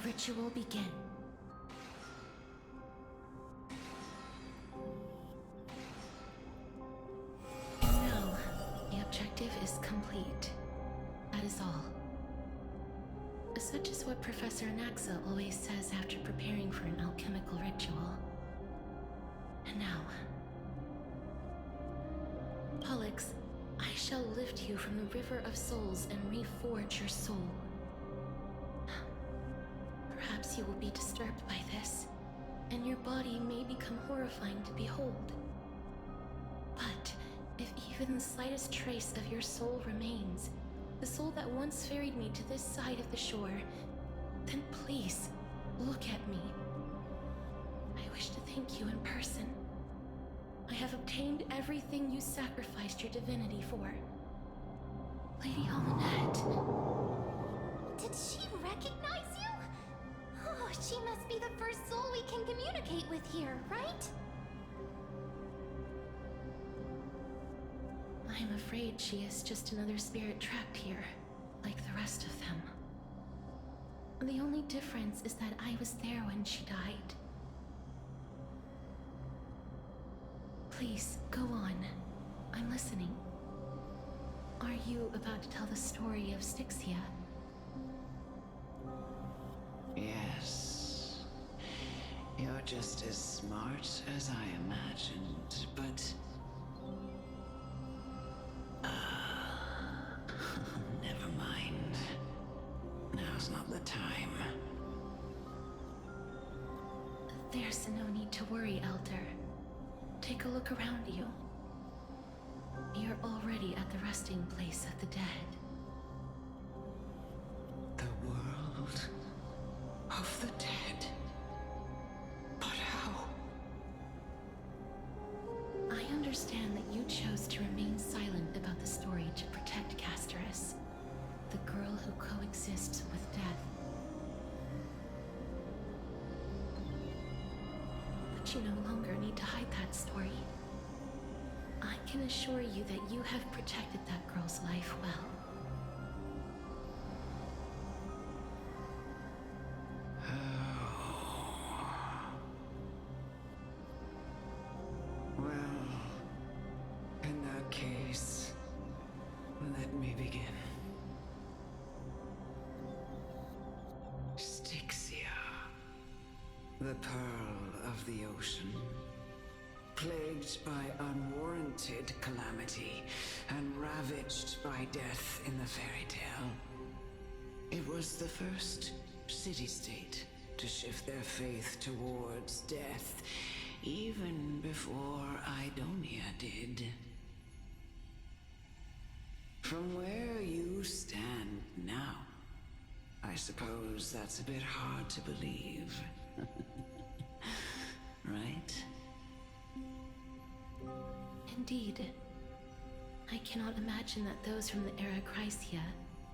ritual begin. And now, the objective is complete. That is all. Such is what Professor Naxa always says after preparing for an alchemical ritual. And now, Pollux, I shall lift you from the river of souls and reforge your soul. Perhaps you will be disturbed by this, and your body may become horrifying to behold. But if even the slightest trace of your soul remains, the soul that once ferried me to this side of the shore, then please, look at me. I wish to thank you in person. I have obtained everything you sacrificed your divinity for. Lady Almanette. Did she recognize you? Oh, she must be the first soul we can communicate with here, right? I'm afraid she is just another spirit trapped here, like the rest of them. The only difference is that I was there when she died. Please, go on. I'm listening. Are you about to tell the story of Styxia? Yes. You're just as smart as I imagined, but... never mind. Now's not the time. There's no need to worry, Elder. Take a look around you. You're already at the resting place of the dead. The world of the dead. But how? I understand that you chose to remain silent about the story to protect Casterus, the girl who coexists with death. But you no longer need to hide that story. I can assure you that you have protected that girl's life well. Well, in that case, let me begin. Styxia, the pearl of the ocean, plagued by unwarranted calamity and ravaged by death in the fairy tale. It was the first city-state to shift their faith towards death, even before Idonia did. From where you stand now, I suppose that's a bit hard to believe. Right? Indeed. I cannot imagine that those from the era Chrysia,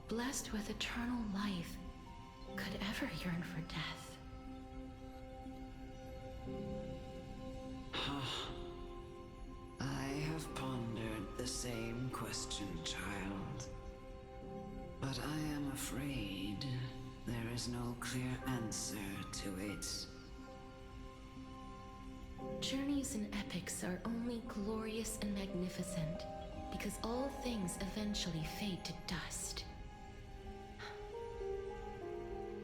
blessed with eternal life, could ever yearn for death. I have pondered the same question, child. But I am afraid there is no clear answer to it. Journeys and epics are only glorious and magnificent because all things eventually fade to dust.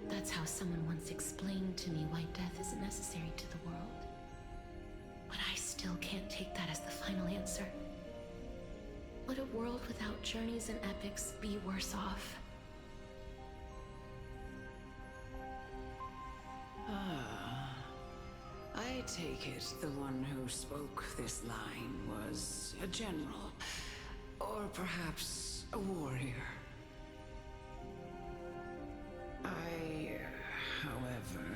That's how someone once explained to me why death is necessary to the world. But I still can't take that as the final answer. Would a world without journeys and epics be worse off? I take it the one who spoke this line was a general, or perhaps a warrior. I, however,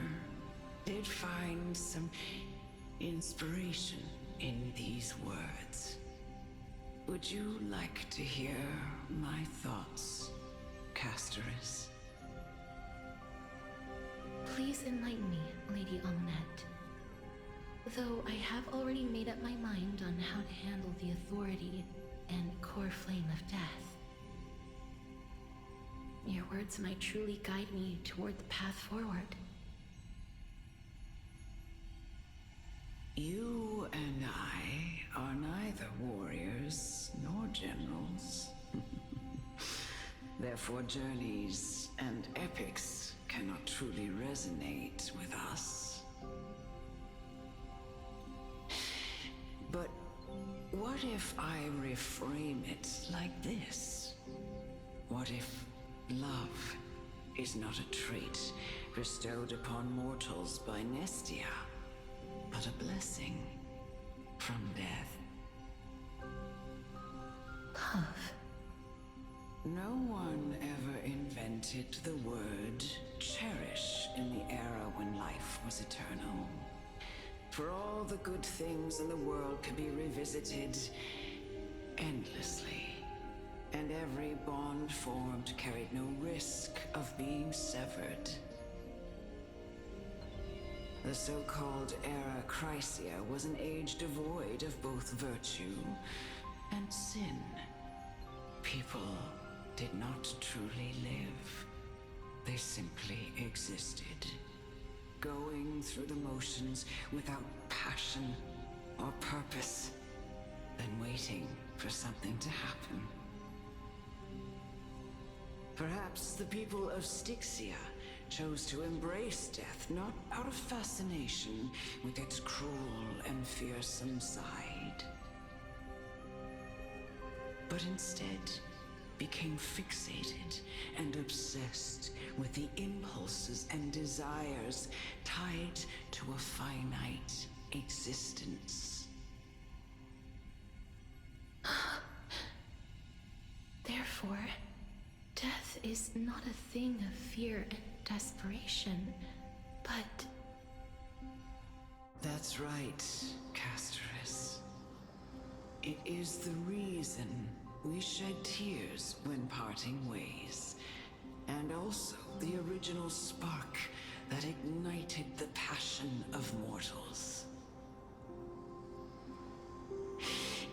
did find some inspiration in these words. Would you like to hear my thoughts, Casterus? Please enlighten me, Lady Almanette. Though I have already made up my mind on how to handle the authority and core flame of death. Your words might truly guide me toward the path forward. You and I are neither warriors nor generals. Therefore, journeys and epics cannot truly resonate with us. But what if I reframe it like this? What if love is not a trait bestowed upon mortals by Nestia, but a blessing from death? Love. No one ever invented the word cherish in the era when life was eternal. For all the good things in the world could be revisited endlessly, and every bond formed carried no risk of being severed. The so-called Era Chrysia was an age devoid of both virtue and sin. People did not truly live. They simply existed, going through the motions without passion or purpose, then waiting for something to happen. Perhaps the people of Styxia chose to embrace death not out of fascination with its cruel and fearsome side, but instead became fixated and obsessed with the impulses and desires tied to a finite existence. Therefore, death is not a thing of fear and desperation, but... That's right, Casterus. It is the reason we shed tears when parting ways, and also the original spark that ignited the passion of mortals.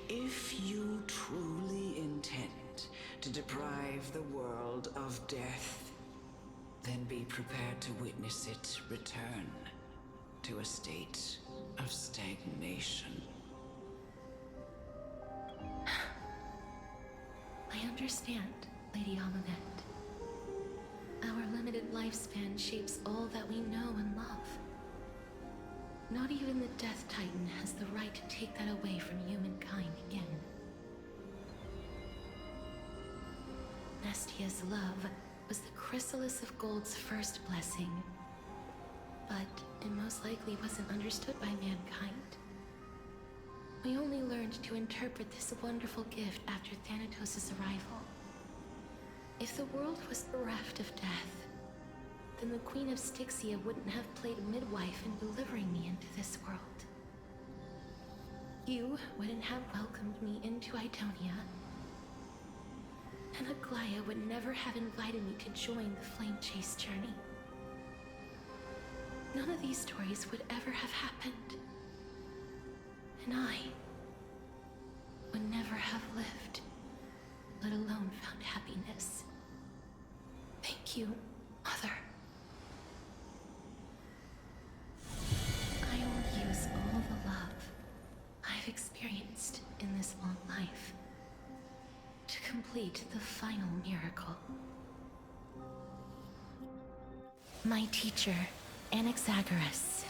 If you truly intend to deprive the world of death, then be prepared to witness it return to a state of stagnation. I understand, Lady Amulet. Our limited lifespan shapes all that we know and love. Not even the Death Titan has the right to take that away from humankind again. Nestia's love was the chrysalis of Gold's first blessing, but it most likely wasn't understood by mankind. We only learned to interpret this wonderful gift after Thanatos' arrival. If the world was bereft of death, then the Queen of Styxia wouldn't have played midwife in delivering me into this world. You wouldn't have welcomed me into Idonia, and Aglaya would never have invited me to join the Flame Chase journey. None of these stories would ever have happened. And I would never have lived, let alone found happiness. Thank you, Mother. I will use all the love I've experienced in this long life to complete the final miracle. My teacher, Anaxagoras,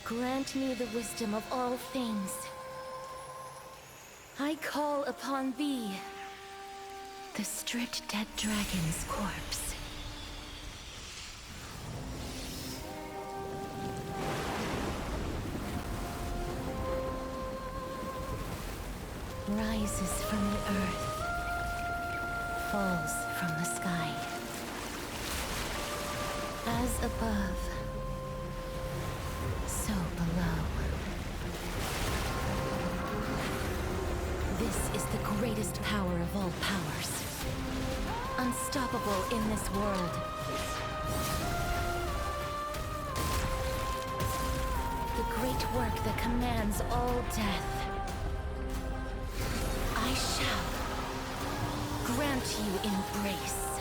grant me the wisdom of all things. I call upon thee, the stripped dead dragon's corpse. Rises from the earth, falls from the sky. As above, so below. This is the greatest power of all powers. Unstoppable in this world. The great work that commands all death. I shall grant you embrace.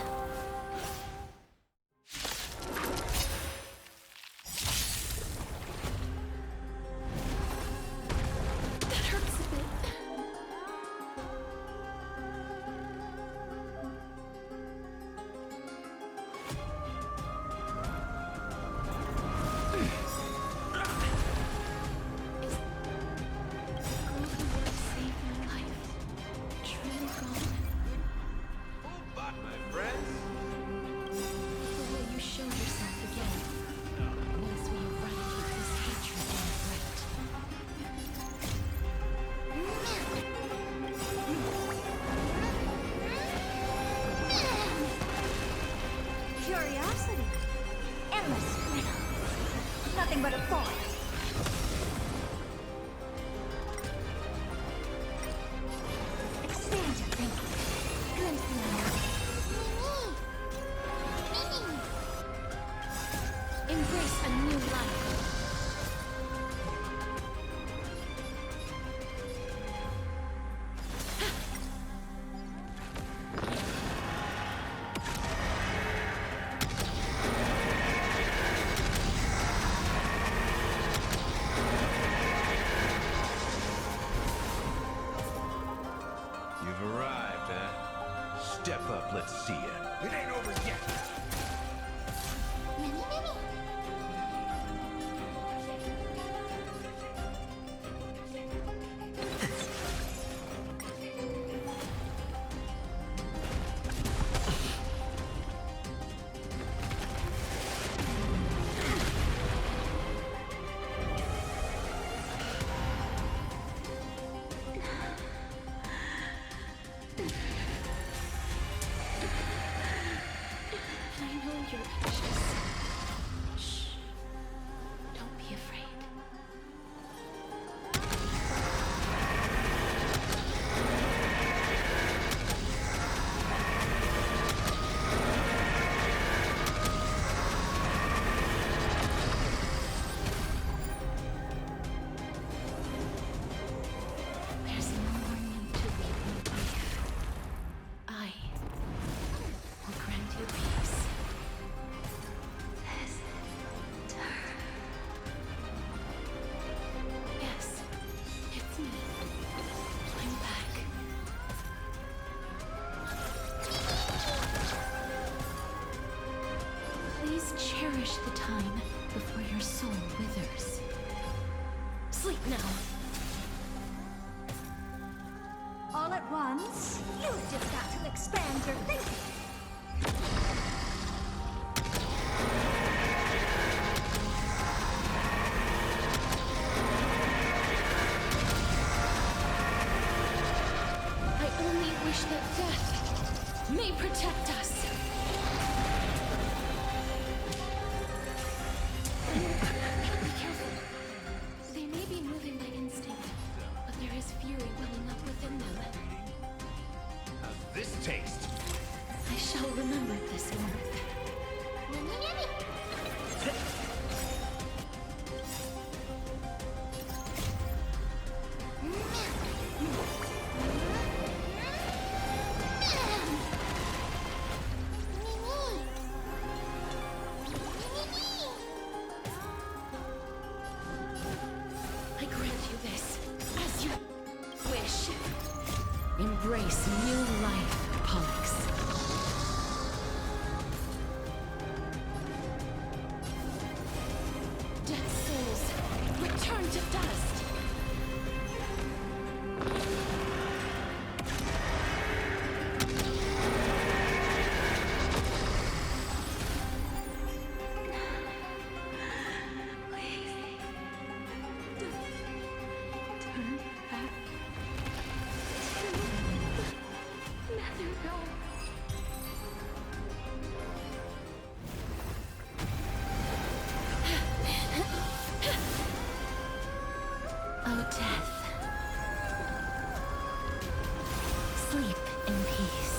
nothing but a thought. Expand your thinking. Glimpse the unknown. Embrace a new life. You've arrived, huh? Step up, let's see ya. It ain't over yet. Mini, mini. And I know you're anxious. Shh. Don't be afraid. There's no more need to weep in grief. I will grant you peace. Yes, it's me. I'm back. Please cherish the time before your soul withers. Sleep now. All at once? You've just got to expand your thinking. I only wish that death may protect us. Be careful. They may be moving by instinct, but there is fury welling up within them. How's this taste? I shall remember this warmth. Mini, mini. I grant you this, as you wish. Embrace new life, Pollux. Dead souls, return to dust. Turn back to Netherrealm. O death, sleep in peace.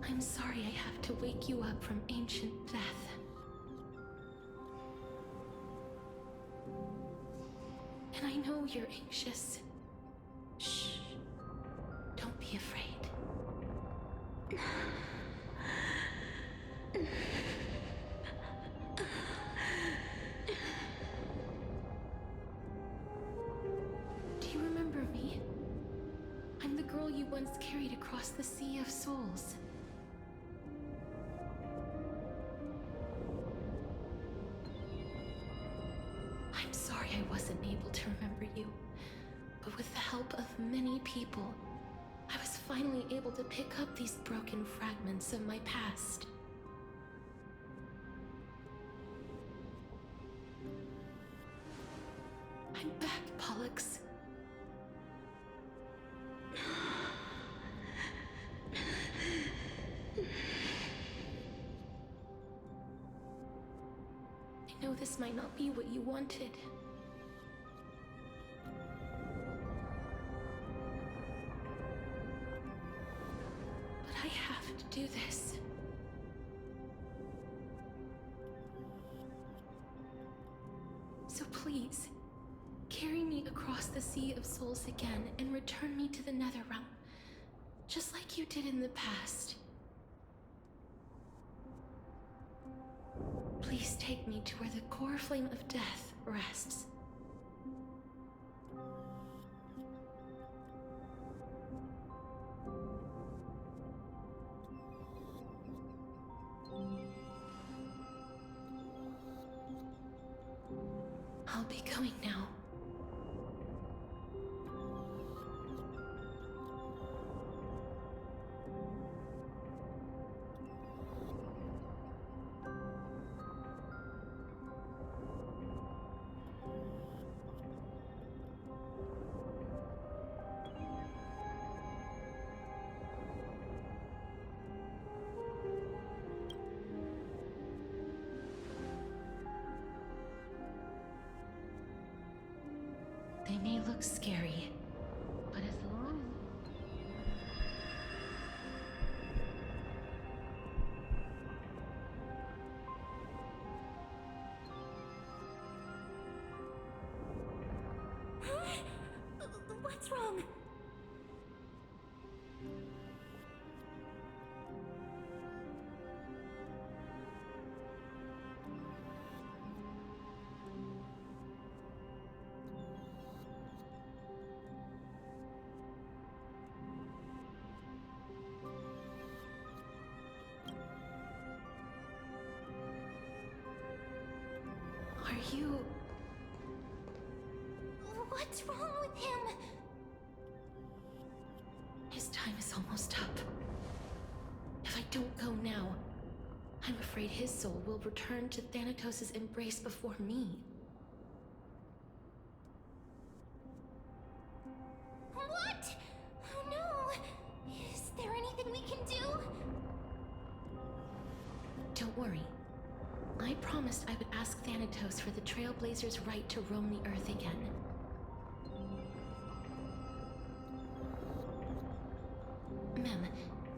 I'm sorry I have to wake you up from ancient death. And I know you're anxious. Shh. Don't be afraid. Do you remember me? I'm the girl you once carried across the Sea of Souls. I'm sorry I wasn't able to remember you, but with the help of many people, I was finally able to pick up these broken fragments of my past. I'm back, Pollux. I know this might not be what you wanted. But I have to do this. So please, carry me across the Sea of Souls again and return me to the Netherrealm, just like you did in the past. Please take me to where the core flame of death rests. I'll be going now. They may look scary, but as long What's wrong? are you... What's wrong with him? His time is almost up. If I don't go now, I'm afraid his soul will return to Thanatos' embrace before me. What? Oh no! Is there anything we can do? Don't worry. I promised I would ask Thanatos for the Trailblazers' right to roam the Earth again. Mem,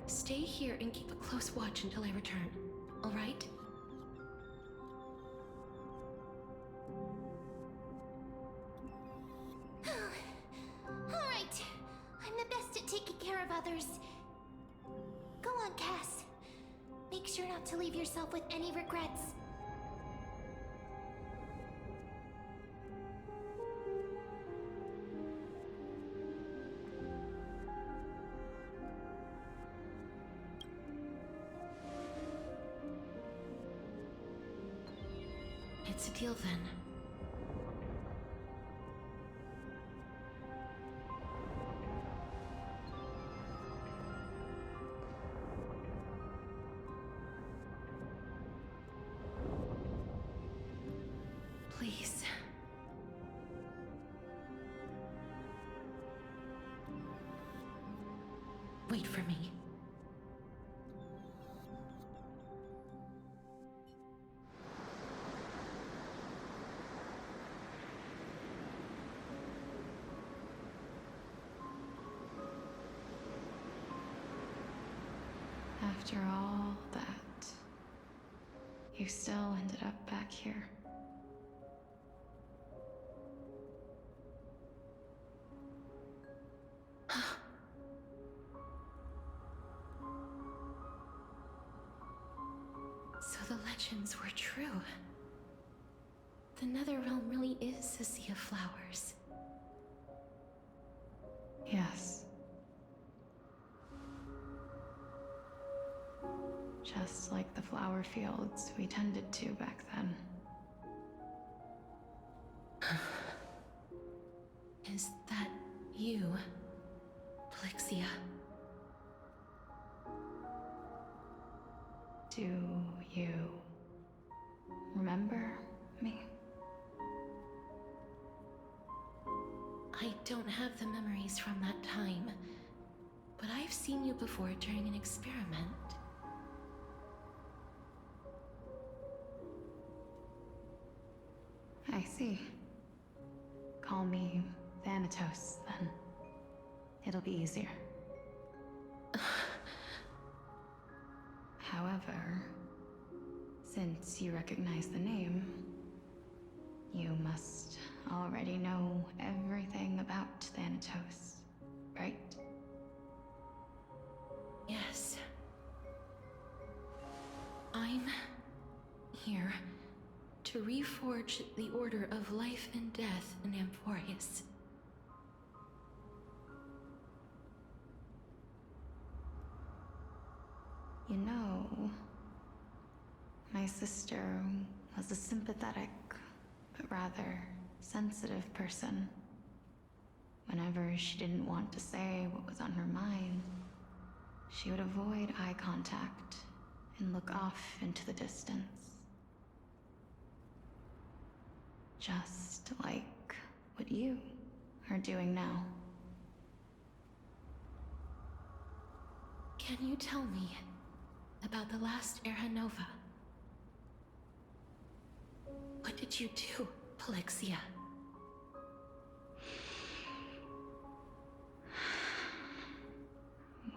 stay here and keep a close watch until I return, all right? Alright. I'm the best at taking care of others. Go on, Cass. Make sure not to leave yourself with any regrets. It's a deal then. Please. Wait for me. After all that, you still ended up back here. So the legends were true. The Netherrealm really is a sea of flowers. Yes. Just like the flower fields we tended to back then. Is that you, Plixia? Do you remember me? I don't have the memories from that time, but I've seen you before during an experiment. I see. Call me Thanatos, then. It'll be easier. However, since you recognize the name, you must already know everything about Thanatos, right? Yes. I'm here to reforge the order of life and death in Amphorius. You know, my sister was a sympathetic, but rather sensitive person. Whenever she didn't want to say what was on her mind, she would avoid eye contact and look off into the distance. Just like what you are doing now. Can you tell me about the last Era Nova? What did you do, Polixia?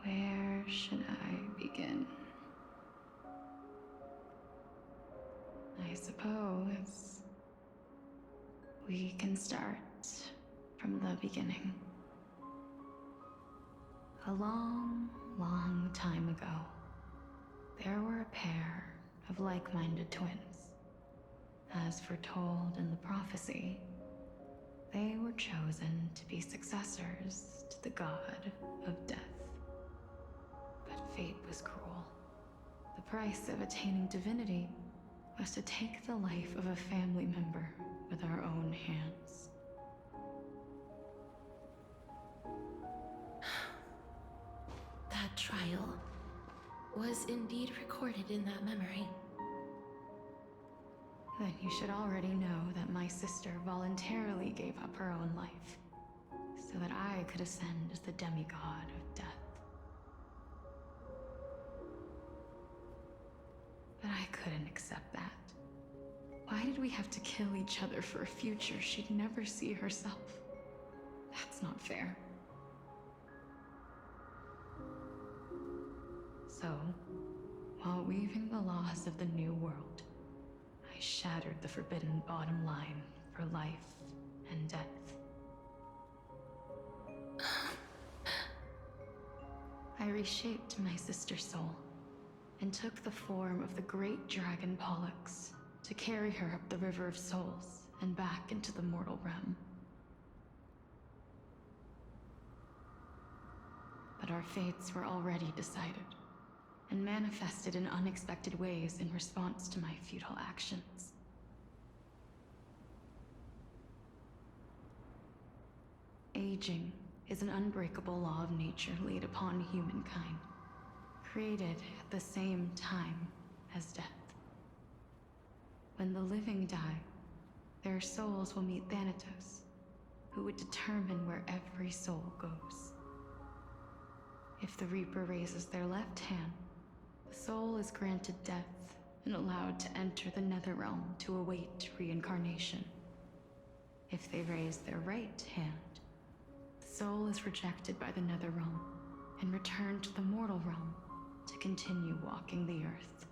Where should I begin? I suppose we can start from the beginning. A long, long time ago, there were a pair of like-minded twins. As foretold in the prophecy, they were chosen to be successors to the god of death. But fate was cruel. The price of attaining divinity was to take the life of a family member with our own hands. That trial was indeed recorded in that memory. Then you should already know that my sister voluntarily gave up her own life, so that I could ascend as the demigod of death. But I couldn't accept that. Why did we have to kill each other for a future she'd never see herself? That's not fair. So, while weaving the laws of the new world, I shattered the forbidden bottom line for life and death. I reshaped my sister's soul and took the form of the great dragon Pollux to carry her up the River of Souls and back into the mortal realm. But our fates were already decided and manifested in unexpected ways in response to my futile actions. Aging is an unbreakable law of nature laid upon humankind, created at the same time as death. When the living die, their souls will meet Thanatos, who would determine where every soul goes. If the Reaper raises their left hand, the soul is granted death and allowed to enter the Netherrealm to await reincarnation. If they raise their right hand, the soul is rejected by the Netherrealm and returned to the mortal realm to continue walking the earth.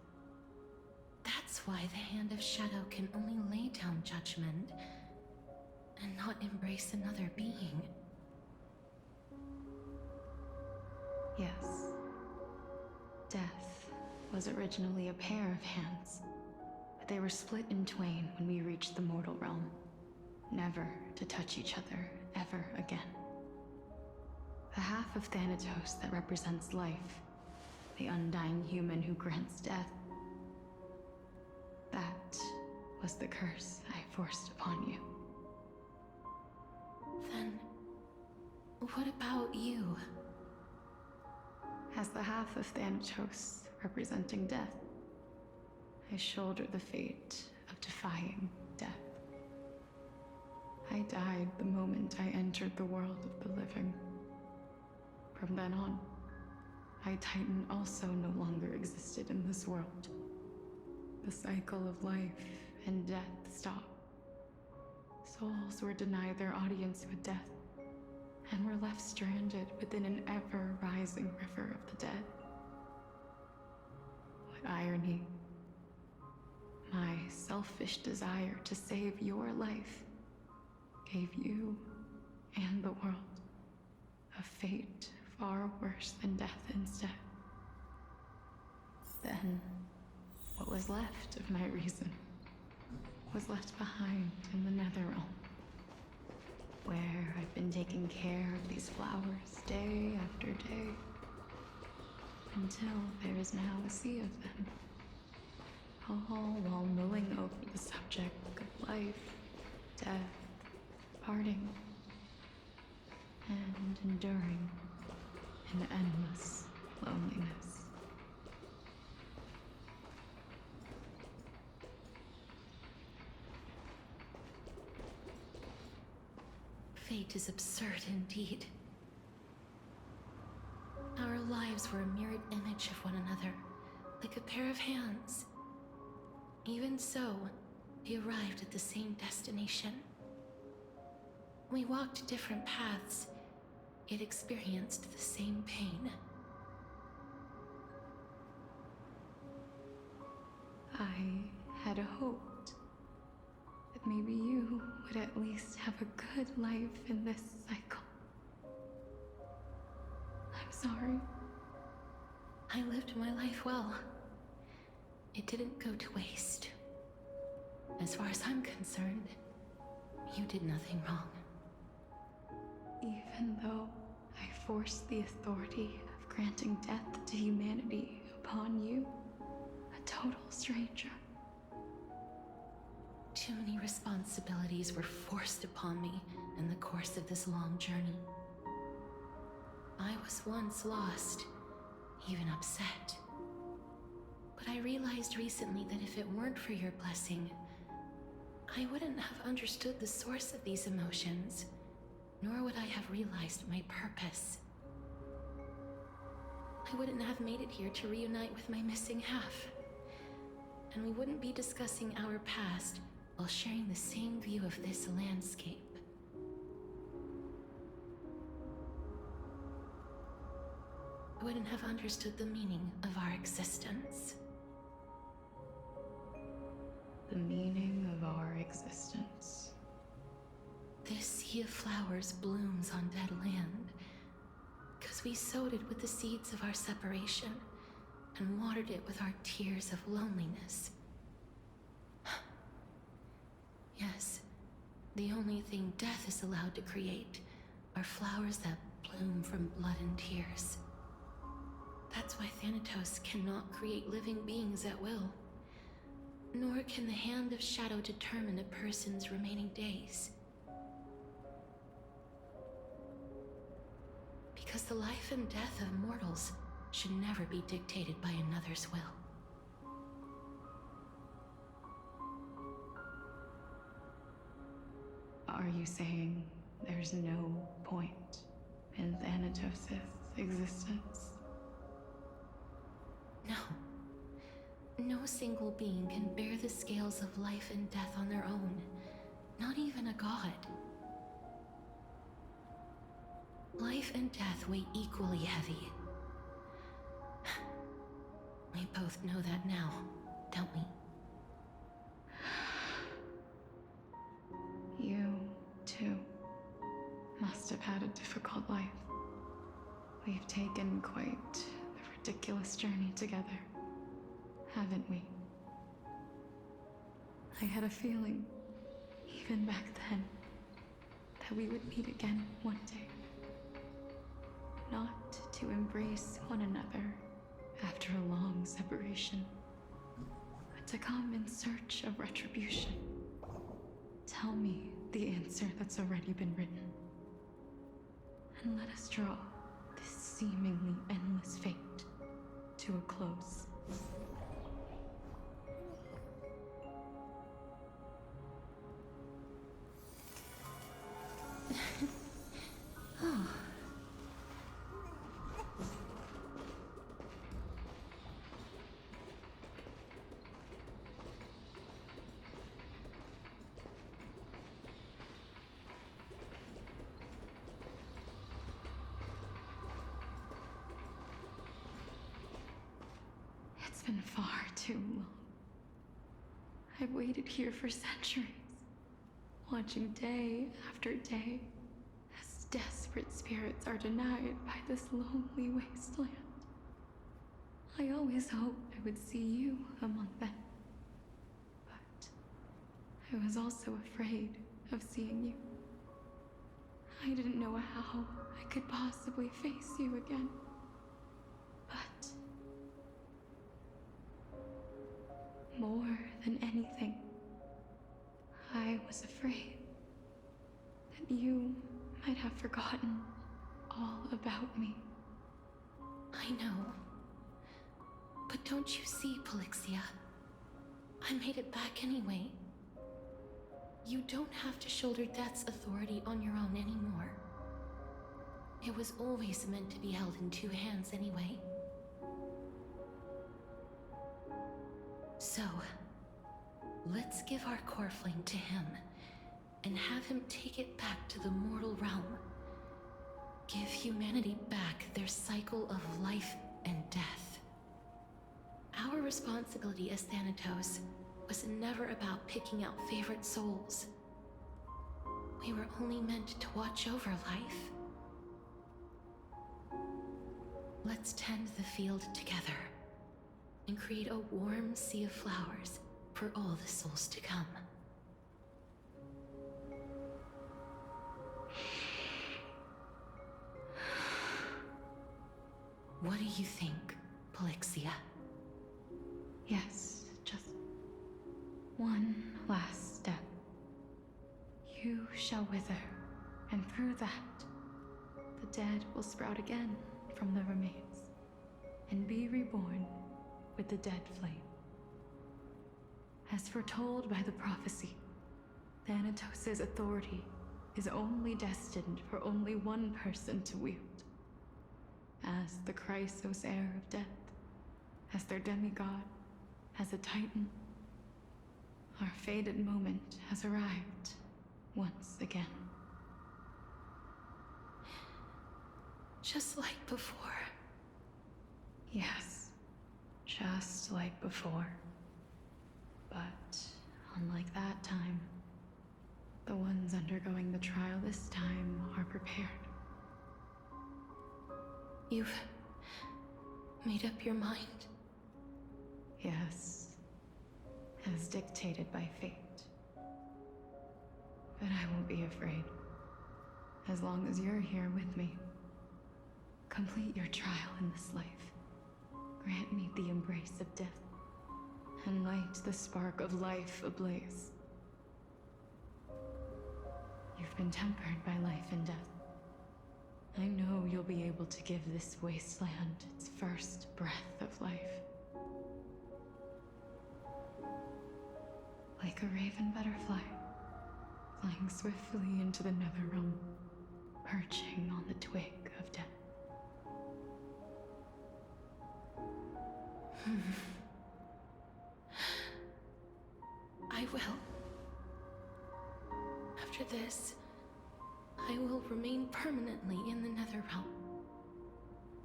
That's why the Hand of Shadow can only lay down judgment and not embrace another being. Yes. Death was originally a pair of hands, but they were split in twain when we reached the mortal realm, never to touch each other ever again. The half of Thanatos that represents life, the undying human who grants death, that was the curse I forced upon you. Then, what about you? As the half of Thanatos representing death, I shoulder the fate of defying death. I died the moment I entered the world of the living. From then on, I Titan also no longer existed in this world. The cycle of life and death stopped. Souls were denied their audience with death, and were left stranded within an ever-rising river of the dead. What irony. My selfish desire to save your life gave you and the world a fate far worse than death instead. Then, what was left of my reason was left behind in the Netherrealm, where I've been taking care of these flowers day after day, until there is now a sea of them, all while mulling over the subject of life, death, parting, and enduring an endless loneliness. Fate is absurd indeed. Our lives were a mirrored image of one another, like a pair of hands. Even so, we arrived at the same destination. We walked different paths, yet experienced the same pain. I had hoped that maybe you would at least have a good life in this cycle. I'm sorry. I lived my life well. It didn't go to waste. As far as I'm concerned, you did nothing wrong. Even though I forced the authority of granting death to humanity upon you, a total stranger. Too many responsibilities were forced upon me in the course of this long journey. I was once lost, even upset. But I realized recently that if it weren't for your blessing, I wouldn't have understood the source of these emotions, nor would I have realized my purpose. I wouldn't have made it here to reunite with my missing half. And we wouldn't be discussing our past while sharing the same view of this landscape. I wouldn't have understood the meaning of our existence. The meaning of our existence. This sea of flowers blooms on dead land, because we sowed it with the seeds of our separation and watered it with our tears of loneliness. Yes, the only thing death is allowed to create are flowers that bloom from blood and tears. That's why Thanatos cannot create living beings at will. Nor can the Hand of Shadow determine a person's remaining days. Because the life and death of mortals should never be dictated by another's will. Are you saying there's no point in Thanatos' existence? No. No single being can bear the scales of life and death on their own. Not even a god. Life and death weigh equally heavy. We both know that now, don't we? You, too, must have had a difficult life. We've taken quite the ridiculous journey together, haven't we? I had a feeling, even back then, that we would meet again one day. Not to embrace one another after a long separation, but to come in search of retribution. Tell me the answer that's already been written, and let us draw this seemingly endless fate to a close. been far too long. I've waited here for centuries, watching day after day as desperate spirits are denied by this lonely wasteland. I always hoped I would see you among them. But I was also afraid of seeing you. I didn't know how I could possibly face you again. But more than anything, I was afraid that you might have forgotten all about me. I know. But don't you see, Polixia? I made it back anyway. You don't have to shoulder death's authority on your own anymore. It was always meant to be held in two hands anyway. So, let's give our core flame to him, and have him take it back to the mortal realm. Give humanity back their cycle of life and death. Our responsibility as Thanatos was never about picking out favorite souls. We were only meant to watch over life. Let's tend the field together, and create a warm sea of flowers for all the souls to come. What do you think, Polixia? Yes, just one last step. You shall wither, and through that, the dead will sprout again from the remains, and be reborn with the dead flame. As foretold by the prophecy, Thanatos' authority is only destined for only one person to wield. As the Chrysos heir of death, as their demigod, as a titan, our fated moment has arrived once again. Just like before. Yes, just like before. But unlike that time, the ones undergoing the trial this time are prepared. You've made up your mind? Yes, as dictated by fate. But I won't be afraid. As long as you're here with me. Complete your trial in this life. Grant me the embrace of death, and light the spark of life ablaze. You've been tempered by life and death. I know you'll be able to give this wasteland its first breath of life. Like a raven butterfly, flying swiftly into the netherrealm, perching on the twig of death. I will. After this, I will remain permanently in the Netherrealm.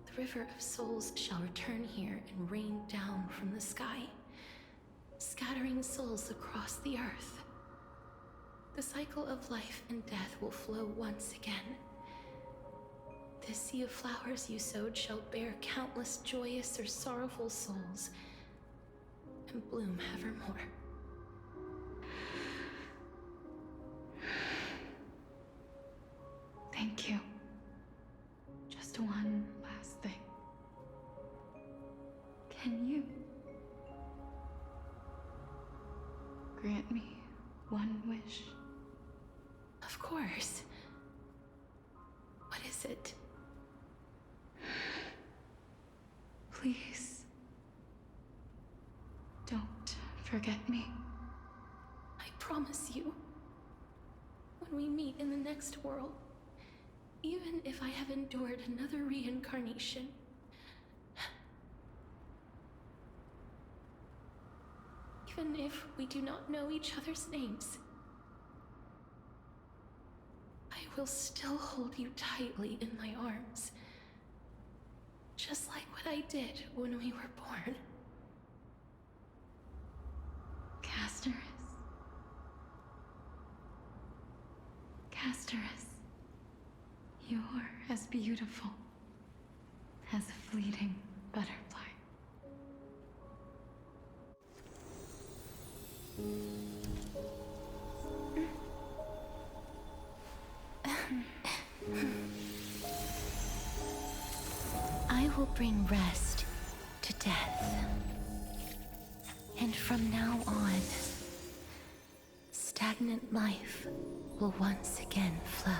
The River of Souls shall return here and rain down from the sky, scattering souls across the earth. The cycle of life and death will flow once again. The sea of flowers you sowed shall bear countless joyous or sorrowful souls, and bloom evermore. Thank you. Just one last thing. Can you grant me one wish? Of course. What is it? Please, don't forget me. I promise you, when we meet in the next world, even if I have endured another reincarnation, even if we do not know each other's names, I will still hold you tightly in my arms. Just like what I did when we were born. Casterus, you're as beautiful as a fleeting butterfly. I will bring rest to death. And from now on, stagnant life will once again flow.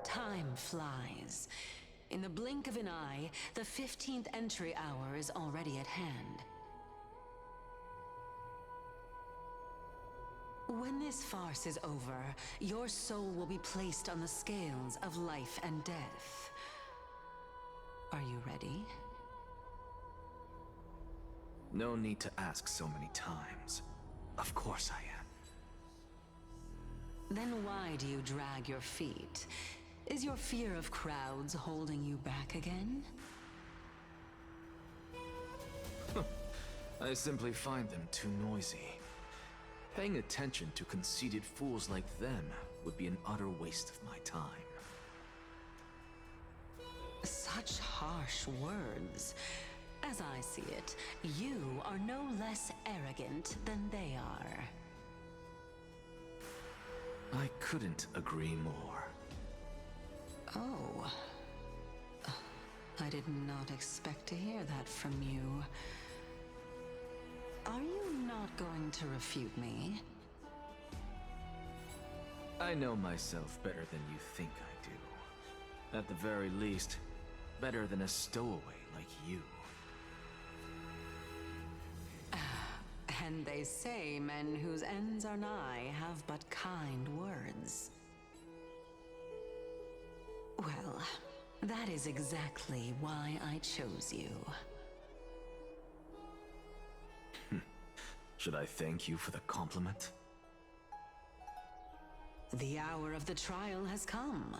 Time flies. In the blink of an eye, the 15th entry hour is already at hand. When this farce is over, your soul will be placed on the scales of life and death. Are you ready? No need to ask so many times. Of course I am. Then why do you drag your feet? Is your fear of crowds holding you back again? I simply find them too noisy. Paying attention to conceited fools like them would be an utter waste of my time. Such harsh words. As I see it, you are no less arrogant than they are. I couldn't agree more. Oh. I did not expect to hear that from you. Are you not going to refute me? I know myself better than you think I do. At the very least, better than a stowaway like you. And they say men whose ends are nigh have but kind words. Well, that is exactly why I chose you. Should I thank you for the compliment? The hour of the trial has come.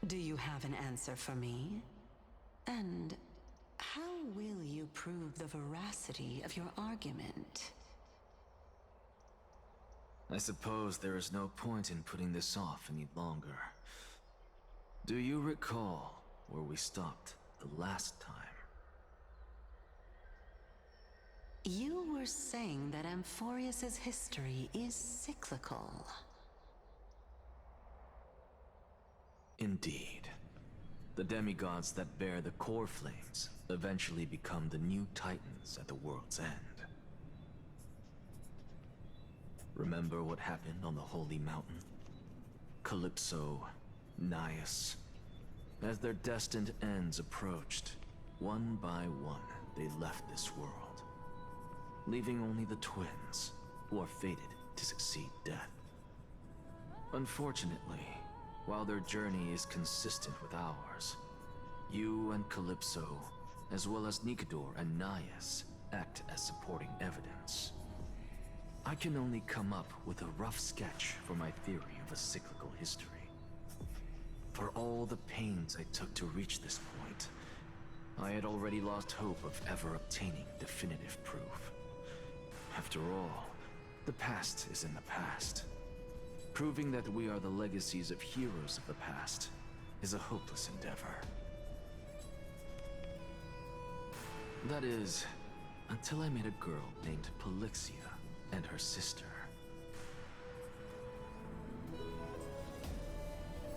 Do you have an answer for me? And how will you prove the veracity of your argument? I suppose there is no point in putting this off any longer. Do you recall where we stopped the last time? You were saying that Amphorius's history is cyclical. Indeed. The demigods that bear the core flames eventually become the new titans at the world's end. Remember what happened on the Holy Mountain? Calypso, Naias. As their destined ends approached, one by one they left this world, leaving only the twins, who are fated to succeed death. Unfortunately, while their journey is consistent with ours, you and Calypso, as well as Nikador and Naias, act as supporting evidence. I can only come up with a rough sketch for my theory of a cyclical history. For all the pains I took to reach this point, I had already lost hope of ever obtaining definitive proof. After all, the past is in the past. Proving that we are the legacies of heroes of the past is a hopeless endeavor. That is, until I met a girl named Polixia and her sister.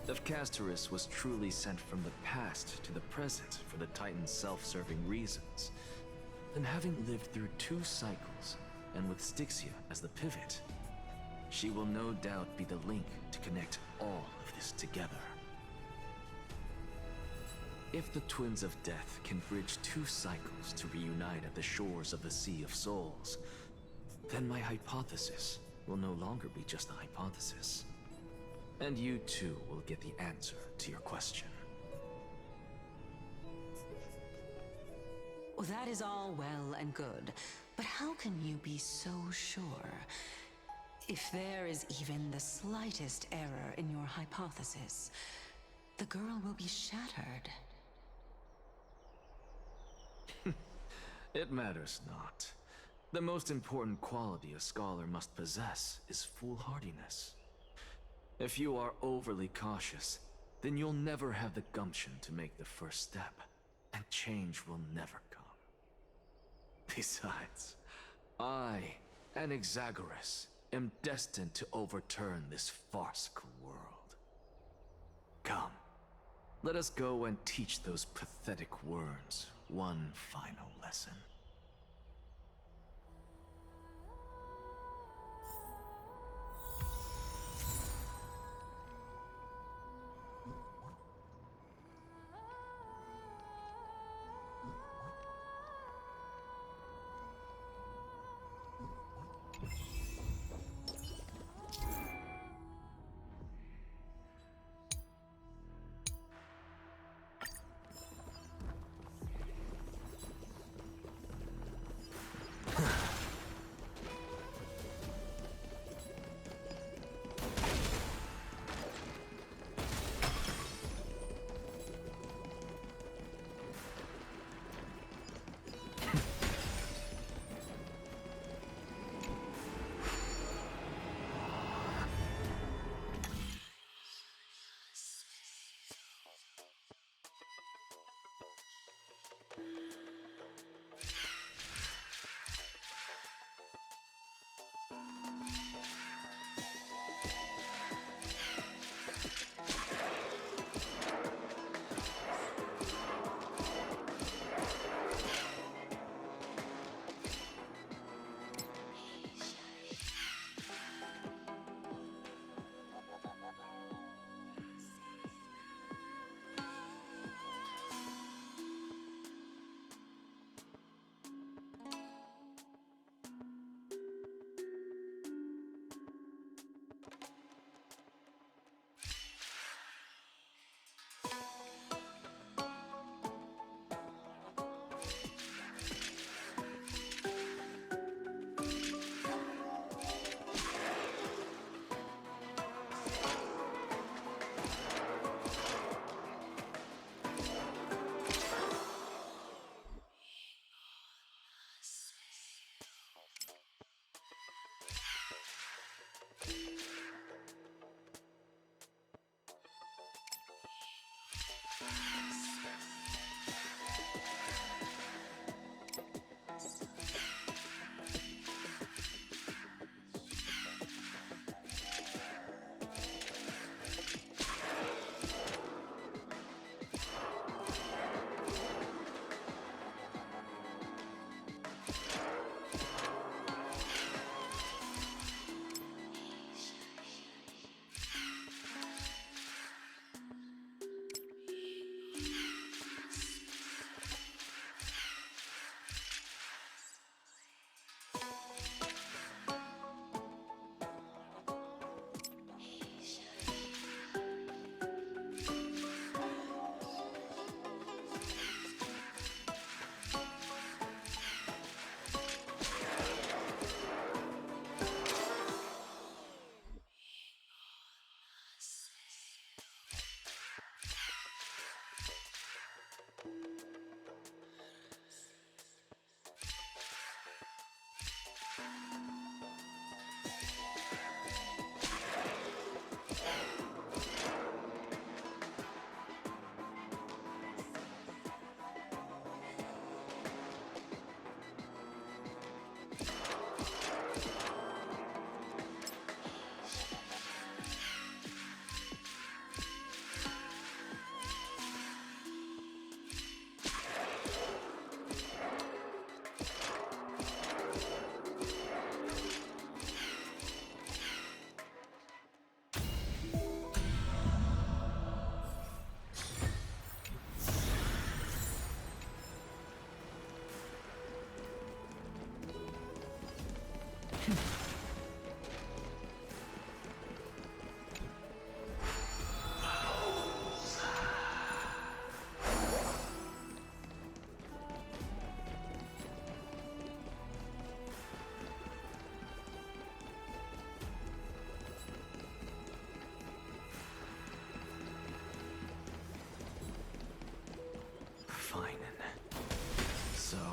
If Casterus was truly sent from the past to the present for the Titan's self-serving reasons, then having lived through 2 cycles, and with Styxia as the pivot, she will no doubt be the link to connect all of this together. If the Twins of Death can bridge 2 cycles to reunite at the shores of the Sea of Souls, then my hypothesis will no longer be just a hypothesis. And you too will get the answer to your question. That is all well and good, but how can you be so sure? If there is even the slightest error in your hypothesis, the girl will be shattered. It matters not. The most important quality a scholar must possess is foolhardiness. If you are overly cautious, then you'll never have the gumption to make the first step, and change will never come. Besides, I, an Exagoras, am destined to overturn this farcical world. Come, let us go and teach those pathetic worms one final lesson.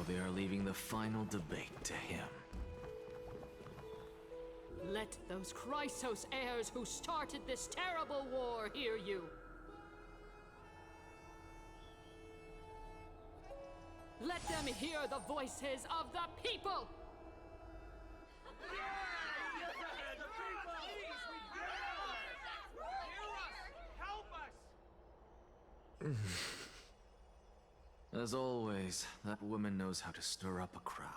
they are leaving the final debate to him. Let those Chrysos heirs who started this terrible war hear you. Let them hear the voices of the people! As always, that woman knows how to stir up a crowd.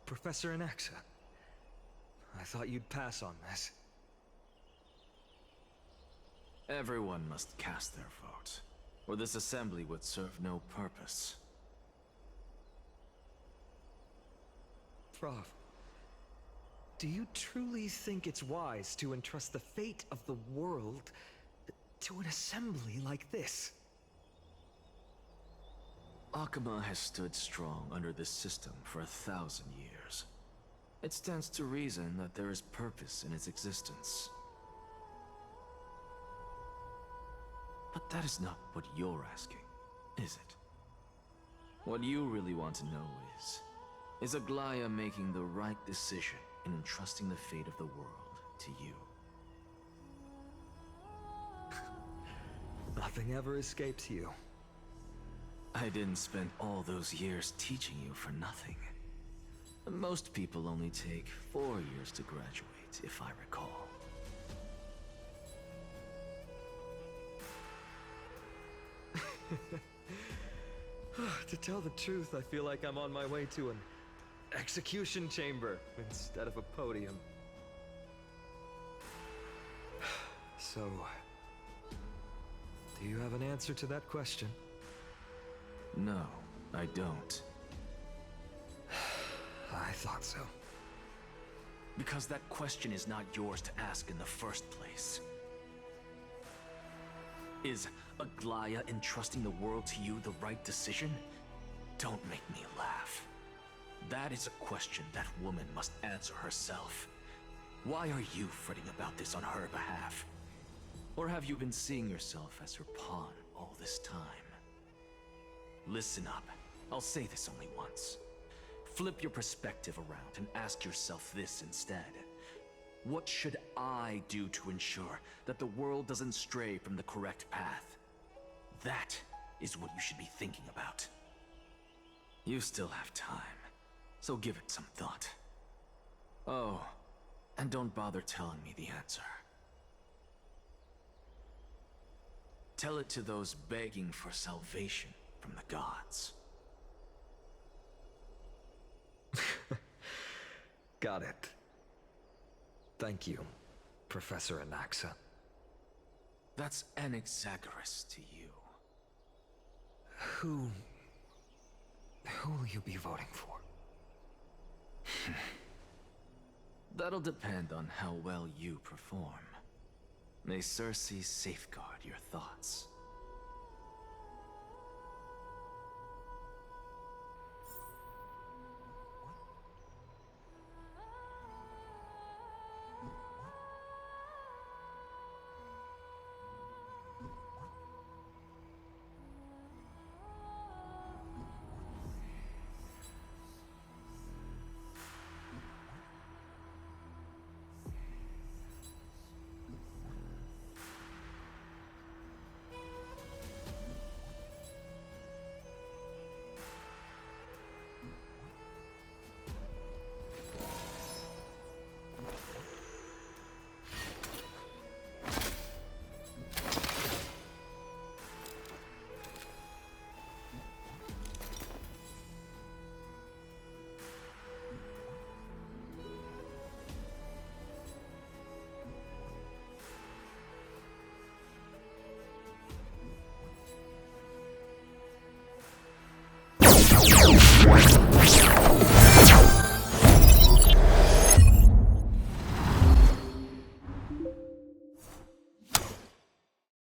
Professor Anaxa, I thought you'd pass on this. Everyone must cast their vote, or this assembly would serve no purpose. Prof, do you truly think it's wise to entrust the fate of the world to an assembly like this? Akama has stood strong under this system for 1,000 years. It stands to reason that there is purpose in its existence. But that is not what you're asking, is it? What you really want to know is Aglaya making the right decision in entrusting the fate of the world to you? Nothing ever escapes you. I didn't spend all those years teaching you for nothing. Most people only take 4 years to graduate, if I recall. To tell the truth, I feel like I'm on my way to an execution chamber instead of a podium. So, do you have an answer to that question? No, I don't. I thought so. Because that question is not yours to ask in the first place. Is Aglaya entrusting the world to you the right decision? Don't make me laugh. That is a question that woman must answer herself. Why are you fretting about this on her behalf? Or have you been seeing yourself as her pawn all this time? Listen up. I'll say this only once. Flip your perspective around and ask yourself this instead. What should I do to ensure that the world doesn't stray from the correct path? That is what you should be thinking about. You still have time, so give it some thought. Oh, and don't bother telling me the answer. Tell it to those begging for salvation from the gods. Got it. Thank you, Professor Anaxa. That's Anaxagoras to you. Who will you be voting for? That'll depend on how well you perform. May Circe safeguard your thoughts.